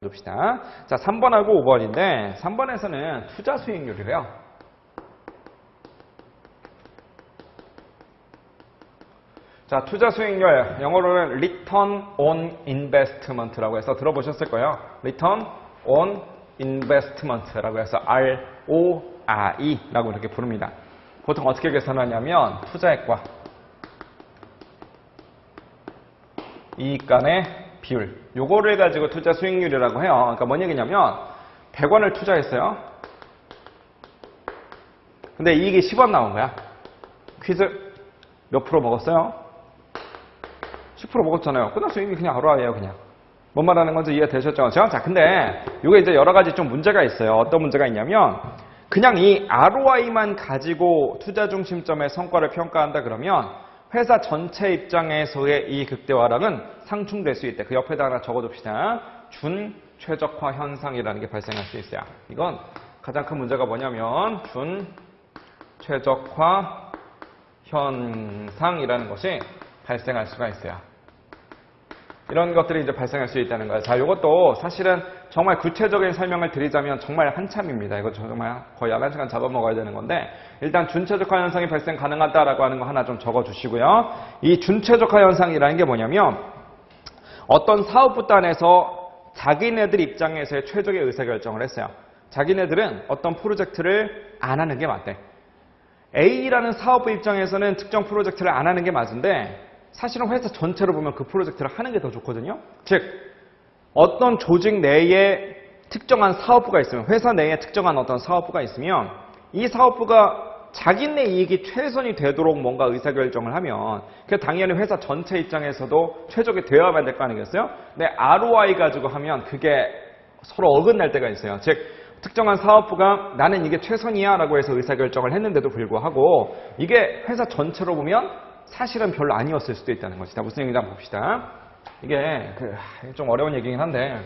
봅시다. 자, 3번하고 5번인데 3번에서는 투자 수익률이래요. 자, 투자 수익률 영어로는 Return on Investment라고 해서 들어보셨을 거예요. Return on Investment라고 해서 ROI라고 이렇게 부릅니다. 보통 어떻게 계산하냐면 투자액과 이익 간의 비율, 요거를 가지고 투자 수익률이라고 해요. 그러니까 뭔 얘기냐면 100원을 투자했어요. 근데 이익이 10원 나온 거야. 퀴즈 몇 프로 먹었어요? 10% 먹었잖아요. 끝났어요. 이게 그냥 ROI예요, 그냥. 뭔 말하는 건지 이해되셨죠? 자, 근데 이게 이제 여러 가지 좀 문제가 있어요. 어떤 문제가 있냐면 그냥 이 ROI만 가지고 투자 중심점의 성과를 평가한다 그러면 회사 전체 입장에서의 이 극대화랑은 상충될 수 있대. 그 옆에다 하나 적어둡시다. 준최적화 현상이라는 게 발생할 수 있어요. 이건 가장 큰 문제가 뭐냐면 준최적화 현상이라는 것이 발생할 수가 있어요. 이런 것들이 이제 발생할 수 있다는 거예요. 자, 이것도 사실은 정말 구체적인 설명을 드리자면 정말 한참입니다. 이거 정말 거의 1시간 잡아먹어야 되는 건데 일단 준최적화 현상이 발생 가능하다라고 하는 거 하나 좀 적어주시고요. 이 준최적화 현상이라는 게 뭐냐면 어떤 사업부단에서 자기네들 입장에서의 최적의 의사결정을 했어요. 자기네들은 어떤 프로젝트를 안 하는 게 맞대. A라는 사업부 입장에서는 특정 프로젝트를 안 하는 게 맞은데 사실은 회사 전체로 보면 그 프로젝트를 하는 게 더 좋거든요. 즉 어떤 조직 내에 특정한 사업부가 있으면 회사 내에 특정한 어떤 사업부가 있으면 이 사업부가 자기네 이익이 최선이 되도록 뭔가 의사결정을 하면 그 당연히 회사 전체 입장에서도 최적이 되어야만 될 거 아니겠어요? 근데 ROI 가지고 하면 그게 서로 어긋날 때가 있어요. 즉 특정한 사업부가 나는 이게 최선이야 라고 해서 의사결정을 했는데도 불구하고 이게 회사 전체로 보면 사실은 별로 아니었을 수도 있다는 것이. 다 무슨 얘기인지 한번 봅시다. 이게 좀 어려운 얘기긴 한데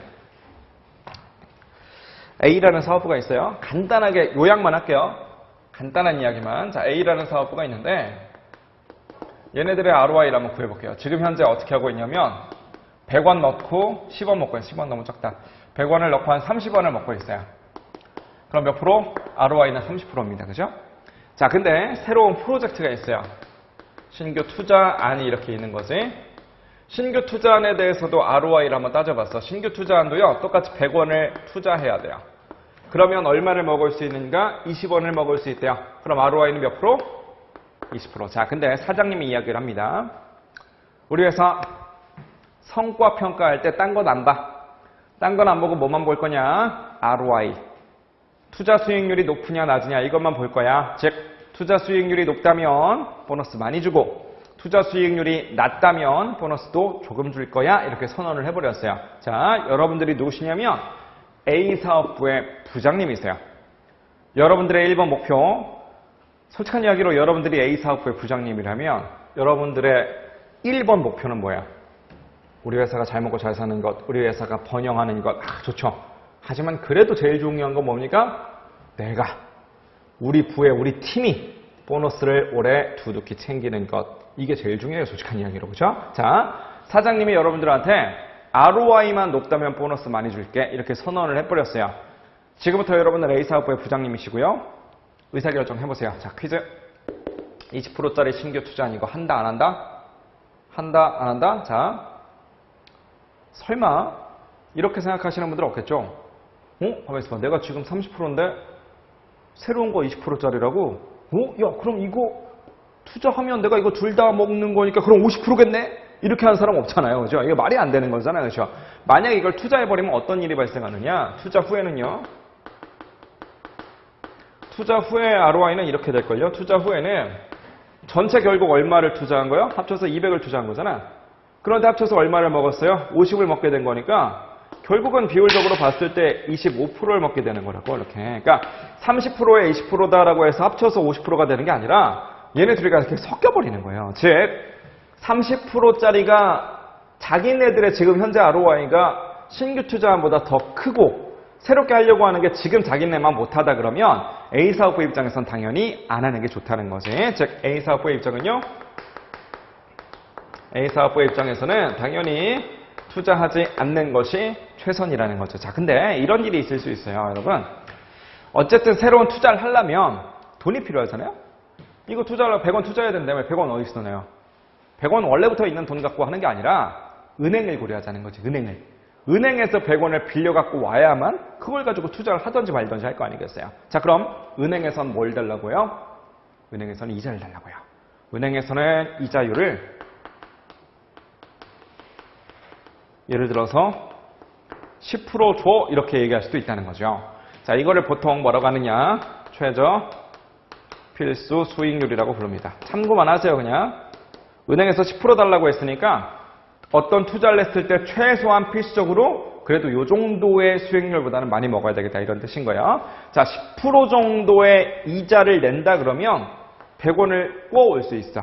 A라는 사업부가 있어요. 간단하게 요약만 할게요. 간단한 이야기만. 자, A라는 사업부가 있는데 얘네들의 ROI를 한번 구해볼게요. 지금 현재 어떻게 하고 있냐면 100원 넣고 10원 먹고 있어요. 10원 너무 적다. 100원을 넣고 한 30원을 먹고 있어요. 그럼 몇 프로? ROI는 30%입니다. 그죠? 자, 근데 새로운 프로젝트가 있어요. 신규 투자안이 이렇게 있는 거지. 신규 투자안에 대해서도 ROI를 한번 따져봤어. 신규 투자안도요. 똑같이 100원을 투자해야 돼요. 그러면 얼마를 먹을 수 있는가? 20원을 먹을 수 있대요. 그럼 ROI는 몇 프로? 20%. 자, 근데 사장님이 이야기를 합니다. 우리 회사 성과 평가할 때 딴 건 안 봐. 딴 건 안 보고 뭐만 볼 거냐? ROI. 투자 수익률이 높으냐 낮으냐 이것만 볼 거야. 즉 투자 수익률이 높다면 보너스 많이 주고 투자 수익률이 낮다면 보너스도 조금 줄 거야. 이렇게 선언을 해버렸어요. 자, 여러분들이 누구시냐면 A 사업부의 부장님이세요. 여러분들의 1번 목표, 솔직한 이야기로 여러분들이 A 사업부의 부장님이라면 여러분들의 1번 목표는 뭐야? 우리 회사가 잘 먹고 잘 사는 것, 우리 회사가 번영하는 것, 좋죠. 하지만 그래도 제일 중요한 건 뭡니까? 내가 우리 부의 우리 팀이 보너스를 올해 두둑히 챙기는 것. 이게 제일 중요해요. 솔직한 이야기로. 그죠? 자, 사장님이 여러분들한테 ROI만 높다면 보너스 많이 줄게. 이렇게 선언을 해버렸어요. 지금부터 여러분은 A사업부의 부장님이시고요. 의사결정 해보세요. 자, 퀴즈. 20%짜리 신규 투자한 이거 한다 안 한다? 한다 안 한다? 자, 설마 이렇게 생각하시는 분들 없겠죠? 가만 있어봐. 내가 지금 30%인데 새로운 거 20%짜리라고? 야, 그럼 이거 투자하면 내가 이거 둘 다 먹는 거니까 그럼 50%겠네? 이렇게 하는 사람 없잖아요. 그죠? 이게 말이 안 되는 거잖아요. 그죠? 만약에 이걸 투자해버리면 어떤 일이 발생하느냐? 투자 후에는요. 투자 후에 ROI는 이렇게 될걸요. 투자 후에는 전체 결국 얼마를 투자한 거예요? 합쳐서 200을 투자한 거잖아. 그런데 합쳐서 얼마를 먹었어요? 50을 먹게 된 거니까 결국은 비율적으로 봤을 때 25%를 먹게 되는 거라고 이렇게. 그러니까 30%에 20%다라고 해서 합쳐서 50%가 되는 게 아니라 얘네 둘이가 이렇게 섞여버리는 거예요. 즉 30%짜리가 자기네들의 지금 현재 ROI가 신규 투자안보다 더 크고 새롭게 하려고 하는 게 지금 자기네만 못하다 그러면 A사업부 입장에선 당연히 안 하는 게 좋다는 거지. 즉 A사업부의 입장은요. A사업부의 입장에서는 당연히 투자하지 않는 것이 최선이라는 거죠. 자, 근데 이런 일이 있을 수 있어요, 여러분. 어쨌든 새로운 투자를 하려면 돈이 필요하잖아요. 이거 투자하려면 100원 투자해야 된다면 100원 어디서 내요? 100원 원래부터 있는 돈 갖고 하는 게 아니라 은행을 고려하자는 거지, 은행을. 은행에서 100원을 빌려 갖고 와야만 그걸 가지고 투자를 하든지 말든지 할 거 아니겠어요. 자, 그럼 은행에선 뭘 달라고요? 은행에서는 이자를 달라고요. 은행에서는 이자율을 예를 들어서 10% 줘 이렇게 얘기할 수도 있다는 거죠. 자, 이거를 보통 뭐라고 하느냐? 최저 필수 수익률이라고 부릅니다. 참고만 하세요, 그냥. 은행에서 10% 달라고 했으니까 어떤 투자를 했을 때 최소한 필수적으로 그래도 이 정도의 수익률보다는 많이 먹어야 되겠다 이런 뜻인 거예요. 자, 10% 정도의 이자를 낸다 그러면 100원을 구워올 수 있어.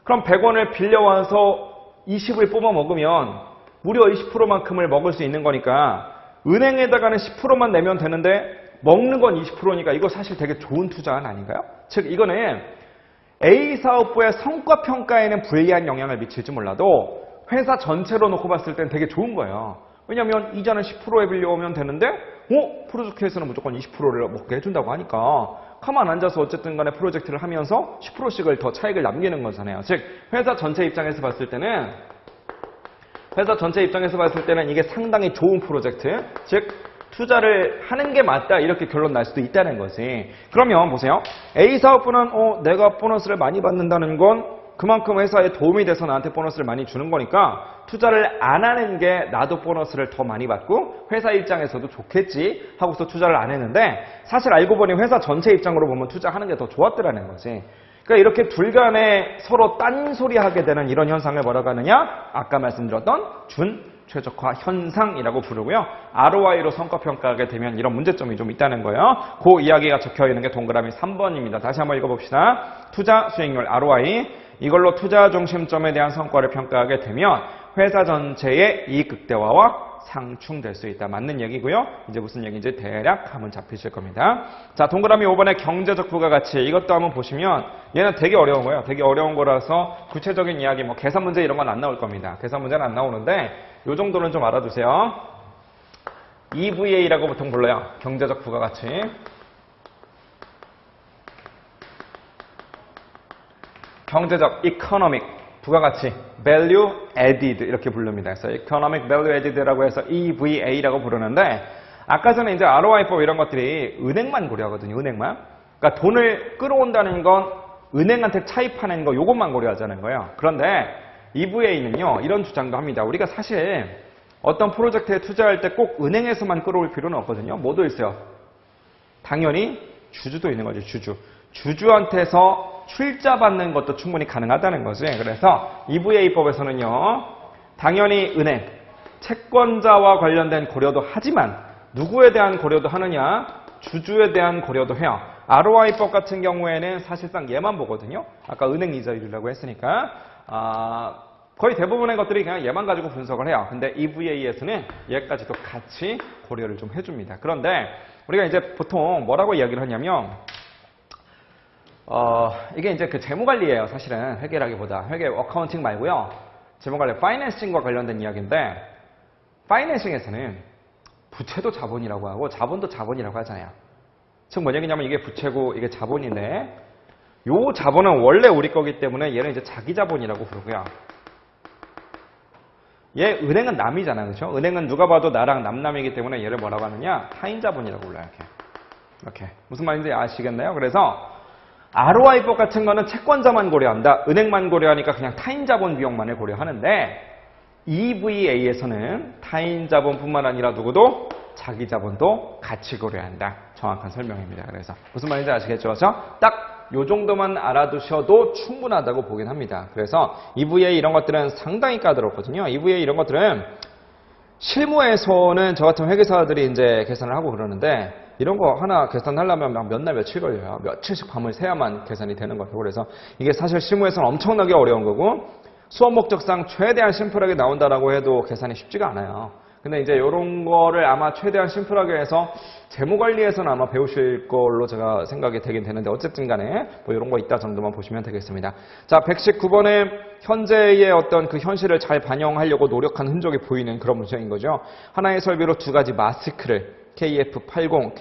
그럼 100원을 빌려와서 20을 뽑아 먹으면 무려 20%만큼을 먹을 수 있는 거니까 은행에다가는 10%만 내면 되는데 먹는 건 20%니까 이거 사실 되게 좋은 투자는 아닌가요? 즉 이거는 A사업부의 성과평가에는 불리한 영향을 미칠지 몰라도 회사 전체로 놓고 봤을 땐 되게 좋은 거예요. 왜냐하면 이자는 10%에 빌려오면 되는데 프로젝트에서는 무조건 20%를 먹게 해준다고 하니까 가만 앉아서 어쨌든 간에 프로젝트를 하면서 10%씩을 더 차익을 남기는 거잖아요. 즉 회사 전체 입장에서 봤을 때는 이게 상당히 좋은 프로젝트, 즉 투자를 하는 게 맞다 이렇게 결론 날 수도 있다는 거지. 그러면 보세요. A사업부는 내가 보너스를 많이 받는다는 건 그만큼 회사에 도움이 돼서 나한테 보너스를 많이 주는 거니까 투자를 안 하는 게 나도 보너스를 더 많이 받고 회사 입장에서도 좋겠지 하고서 투자를 안 했는데 사실 알고 보니 회사 전체 입장으로 보면 투자하는 게 더 좋았더라는 거지. 그러니까 이렇게 둘 간에 서로 딴소리 하게 되는 이런 현상을 뭐라고 하느냐? 아까 말씀드렸던 최적화 현상이라고 부르고요. ROI로 성과평가하게 되면 이런 문제점이 좀 있다는 거예요. 그 이야기가 적혀 있는 게 동그라미 3번입니다. 다시 한번 읽어봅시다. 투자 수익률 ROI. 이걸로 투자 중심점에 대한 성과를 평가하게 되면 회사 전체의 이익 극대화와 상충될 수 있다. 맞는 얘기고요. 이제 무슨 얘기인지 대략 감은 잡히실 겁니다. 자, 동그라미 5번의 경제적 부가가치. 이것도 한번 보시면 얘는 되게 어려운 거예요. 되게 어려운 거라서 구체적인 이야기, 뭐 계산 문제 이런 건 안 나올 겁니다. 계산 문제는 안 나오는데 이 정도는 좀 알아두세요. EVA라고 보통 불러요. 경제적 부가가치. 경제적, economic, 부가가치, value added 이렇게 부릅니다. 그래서 economic value added라고 해서 EVA라고 부르는데 아까 전에 이제 ROI법 이런 것들이 은행만 고려하거든요. 은행만. 그러니까 돈을 끌어온다는 건 은행한테 차입하는 거 요것만 고려하자는 거예요. 그런데 EVA는요. 이런 주장도 합니다. 우리가 사실 어떤 프로젝트에 투자할 때 꼭 은행에서만 끌어올 필요는 없거든요. 뭐도 있어요. 당연히 주주도 있는 거죠. 주주한테서 출자 받는 것도 충분히 가능하다는 거지. 그래서 EVA법에서는요. 당연히 은행, 채권자와 관련된 고려도 하지만 누구에 대한 고려도 하느냐? 주주에 대한 고려도 해요. ROI법 같은 경우에는 사실상 얘만 보거든요. 아까 은행 이자율이라고 했으니까 거의 대부분의 것들이 그냥 얘만 가지고 분석을 해요. 근데 EVA에서는 얘까지도 같이 고려를 좀 해줍니다. 그런데 우리가 이제 보통 뭐라고 이야기를 하냐면 이게 이제 그 재무관리예요. 사실은 회계라기보다 회계 어카운팅 말고요. 재무관리 파이낸싱과 관련된 이야기인데 파이낸싱에서는 부채도 자본이라고 하고 자본도 자본이라고 하잖아요. 즉 뭔 얘기냐면 이게 부채고 이게 자본인데 요 자본은 원래 우리 거기 때문에 얘는 이제 자기 자본이라고 부르고요. 얘 은행은 남이잖아요. 그렇죠? 은행은 누가 봐도 나랑 남남이기 때문에 얘를 뭐라고 하느냐? 타인 자본이라고 불러요. 이렇게. 무슨 말인지 아시겠나요? 그래서 ROI법 같은 거는 채권자만 고려한다. 은행만 고려하니까 그냥 타인 자본 비용만을 고려하는데 EVA에서는 타인 자본뿐만 아니라 누구도 자기 자본도 같이 고려한다. 정확한 설명입니다. 그래서 무슨 말인지 아시겠죠? 그렇죠? 딱 요 정도만 알아두셔도 충분하다고 보긴 합니다. 그래서 EVA 이런 것들은 상당히 까다롭거든요. EVA 이런 것들은 실무에서는 저 같은 회계사들이 이제 계산을 하고 그러는데 이런 거 하나 계산하려면 몇 날 며칠 걸려요. 며칠씩 밤을 새야만 계산이 되는 거예요. 그래서 이게 사실 실무에서는 엄청나게 어려운 거고 수업 목적상 최대한 심플하게 나온다라고 해도 계산이 쉽지가 않아요. 근데 이제 이런 거를 아마 최대한 심플하게 해서 재무 관리에서는 아마 배우실 걸로 제가 생각이 되긴 되는데 어쨌든 간에 뭐 이런 거 있다 정도만 보시면 되겠습니다. 자, 119번에 현재의 어떤 그 현실을 잘 반영하려고 노력한 흔적이 보이는 그런 문제인 거죠. 하나의 설비로 두 가지 마스크를 KF80,